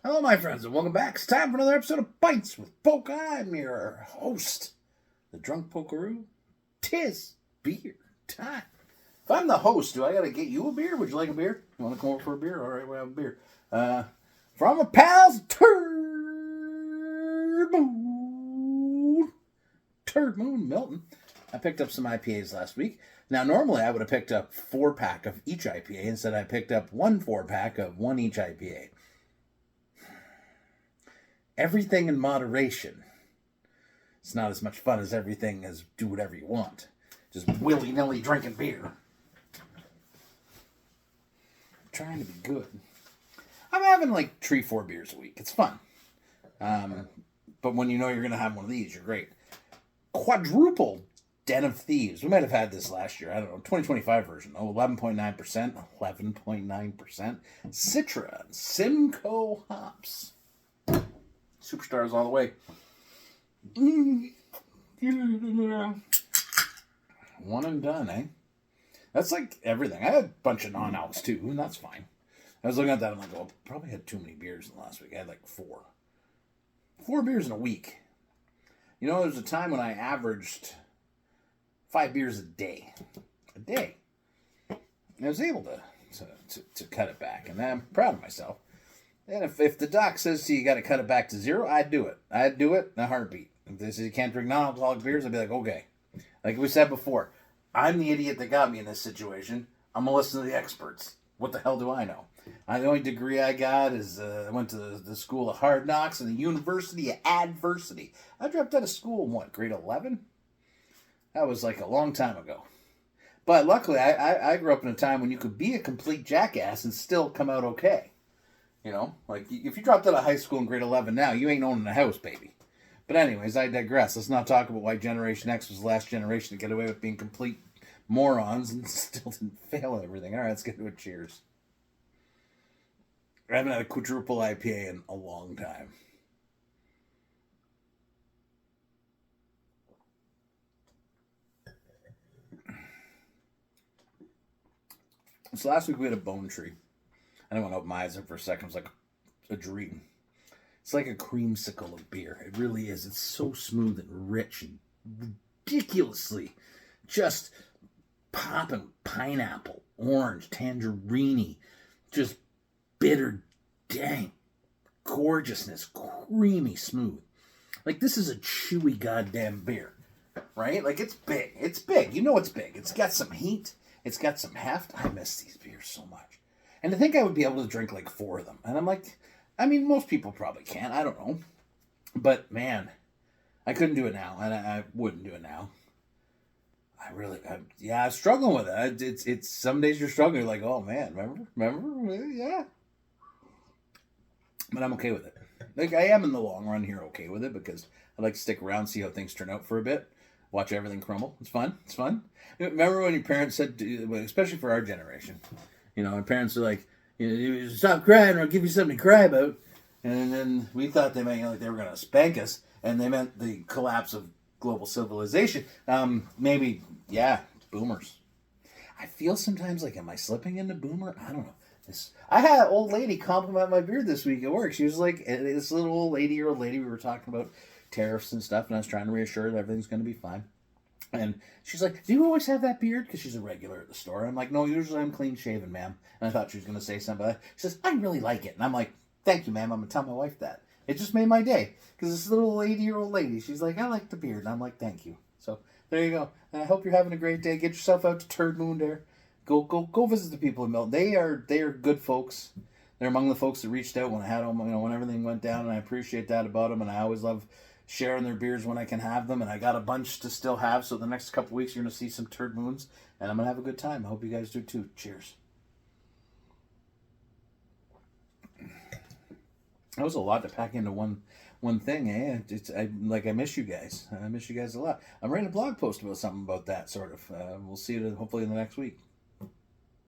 Hello, my friends, and welcome back. It's time for another episode of Bites with Poke. I'm your host, the Drunk Pokeroo. 'Tis beer time. If I'm the host, do I gotta get you a beer? Would you like a beer? You want to come over for a beer? All right, we'll have a beer. From my pals, Turd Moon Milton. I picked up some IPAs last week. Now, normally I would have picked up 4-pack of each IPA. Instead, I picked up 4-pack of one each IPA. Everything in moderation. It's not as much fun as everything as do whatever you want. Just willy-nilly drinking beer. I'm trying to be good. I'm having like 3-4 beers a week. It's fun. But when you know you're going to have one of these, you're great. Quadruple Den of Thieves. We might have had this last year. I don't know. 2025 version. 11.9%. 11.9%. Citra and Simcoe hops. Superstars all the way. One and done, eh? That's like everything. I had a bunch of non-alcs too, and that's fine. I was looking at that, I'm like, oh, probably had too many beers in the last week. I had like 4. 4 beers in a week. You know, there's a time when I averaged 5 beers a day. And I was able to cut it back, and I'm proud of myself. And if the doc says to you got to cut it back to 0, I'd do it. I'd do it in a heartbeat. If they say you can't drink non-alcoholic beers, I'd be like, okay. Like we said before, I'm the idiot that got me in this situation. I'm going to listen to the experts. What the hell do I know? The only degree I got is I went to the School of Hard Knocks and the University of Adversity. I dropped out of school in what, grade 11? That was like a long time ago. But luckily, I grew up in a time when you could be a complete jackass and still come out okay. You know, like if you dropped out of high school in grade 11 now, you ain't owning a house, baby. But anyways, I digress. Let's not talk about why Generation X was the last generation to get away with being complete morons and still didn't fail at everything. All right, let's get to it. Cheers. I haven't had a quadruple IPA in a long time. So last week we had a bone tree. I didn't want to open my eyes up for a second. It was like a dream. It's like a creamsicle of beer. It really is. It's so smooth and rich and ridiculously just popping pineapple, orange, tangerine, just bitter, dang, gorgeousness, creamy, smooth. Like this is a chewy goddamn beer, right? Like it's big. It's big. You know it's big. It's got some heat. It's got some heft. I miss these beers so much. And to think I would be able to drink like 4 of them. And I'm like, I mean, most people probably can. I don't know. But man, I couldn't do it now. And I wouldn't do it now. I'm struggling with it. It's some days you're struggling. You're like, oh man, remember? Yeah. But I'm okay with it. Like I am in the long run here okay with it because I like to stick around, see how things turn out for a bit. Watch everything crumble. It's fun. Remember when your parents said, especially for our generation, you know, my parents are like, you know, stop crying or I'll give you something to cry about. And then we thought they meant like they were going to spank us, and they meant the collapse of global civilization. Maybe, yeah, boomers. I feel sometimes like, am I slipping into boomer? I don't know. I had an old lady compliment my beard this week at work. She was like, this little old lady, we were talking about tariffs and stuff, and I was trying to reassure her that everything's going to be fine. And she's like, do you always have that beard? Because she's a regular at the store. I'm like, no, usually I'm clean shaven, ma'am. And I thought she was going to say something. She says, I really like it. And I'm like, thank you, ma'am. I'm going to tell my wife that. It just made my day. Because this little 80-year-old lady, she's like, I like the beard. And I'm like, thank you. So there you go. And I hope you're having a great day. Get yourself out to Turd Moon there. Go visit the people in Milton. They are good folks. They're among the folks that reached out when I had them, you know, when everything went down. And I appreciate that about them. And I always love sharing their beers when I can have them, and I got a bunch to still have, so the next couple weeks you're going to see some Turd Moons, and I'm going to have a good time. I hope you guys do too. Cheers. That was a lot to pack into one thing, eh? I miss you guys. I miss you guys a lot. I'm writing a blog post about something about that, sort of. We'll see it hopefully in the next week.